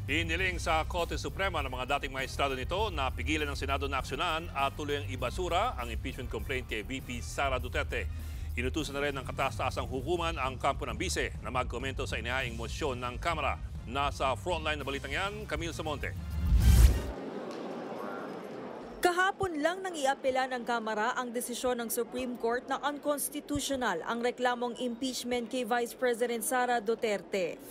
Iniling sa Korte Suprema ng mga dating maestrado nito na pigilan ng Senado na aksyonan at tuluyang ibasura ang impeachment complaint kay VP Sara Duterte. Inutusan na rin ng kataas-taasang hukuman ang kampo ng bise na magkomento sa inihaing mosyon ng Kamara. Nasa frontline na balitang yan, Camille Samonte. Kahapon lang nang iapela ng Kamara ang desisyon ng Supreme Court na unconstitutional ang reklamong impeachment kay Vice President Sara Duterte.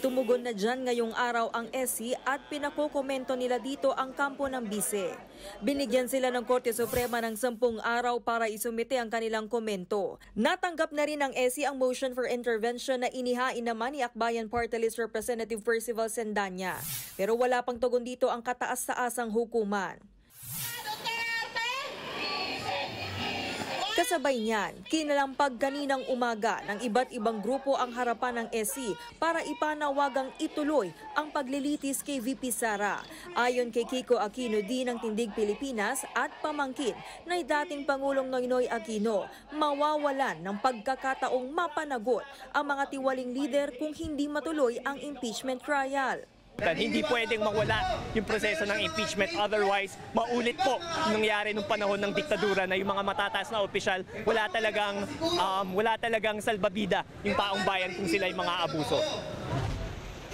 Tumugon na dyan ngayong araw ang SC at pinakokomento nila dito ang kampo ng bise. Binigyan sila ng Korte Suprema ng 10 araw para isumite ang kanilang komento. Natanggap na rin ng SC ang motion for intervention na inihain naman ni Akbayan Party List Representative Percival Sendanya. Pero wala pang tugon dito ang kataas-taasang hukuman. Kasabay niyan, kinalampag kaninang umaga ng iba't ibang grupo ang harapan ng SC para ipanawagang ituloy ang paglilitis kay VP Sara. Ayon kay Kiko Aquino din ng Tindig Pilipinas at pamangkin na dating Pangulong Noynoy Aquino, mawawalan ng pagkakataong mapanagot ang mga tiwaling leader kung hindi matuloy ang impeachment trial. Hindi pwedeng mawala yung proseso ng impeachment, otherwise maulit po nangyari nung panahon ng diktadura na yung mga matataas na opisyal wala talagang salbabida yung taong bayan kung sila yung mga abuso.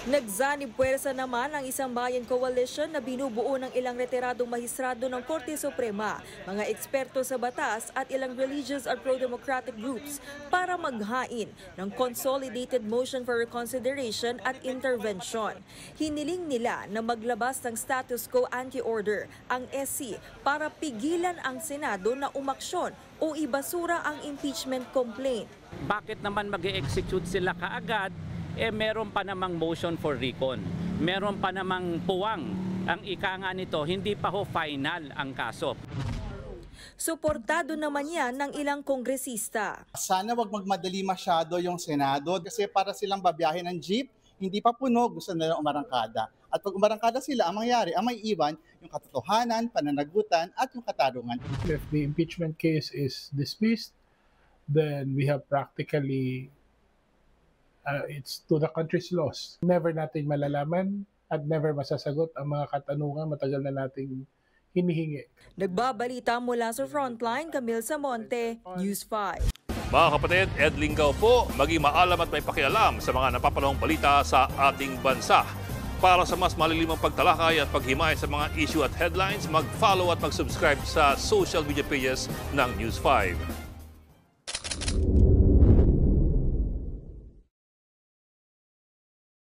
Nagsanib puwersa naman ang Isang Bayan Coalition na binubuo ng ilang retiradong mahistrado ng Korte Suprema, mga eksperto sa batas at ilang religious at pro-democratic groups para maghain ng consolidated motion for reconsideration at intervention. Hiniling nila na maglabas ng status quo anti-order ang SC para pigilan ang Senado na umaksyon o ibasura ang impeachment complaint. Bakit naman mag-e-execute sila kaagad? Meron pa namang motion for recon. Meron pa namang puwang. Ang ika nga nito, hindi pa ho final ang kaso. Suportado naman yan ng ilang kongresista. Sana wag magmadali masyado yung Senado kasi para silang babiyahe ng jeep, hindi pa puno, gusto nila umarangkada. At pag umarangkada sila, ang mangyayari, ang may iwan, yung katotohanan, pananagutan at yung katarungan. If the impeachment case is dismissed, then we have practically it's to the country's loss. Never natin malalaman at never masasagot ang mga katanungan matagal na nating hinihingi. Nagbabalita mula sa Frontline, Camille Samonte, News 5. Mga kapatid, Ed Lingaw po, maging maalam at may pakialam sa mga napapanahong balita sa ating bansa. Para sa mas malilimang pagtalakay at paghimay sa mga issue at headlines, mag-follow at mag-subscribe sa social media pages ng News 5.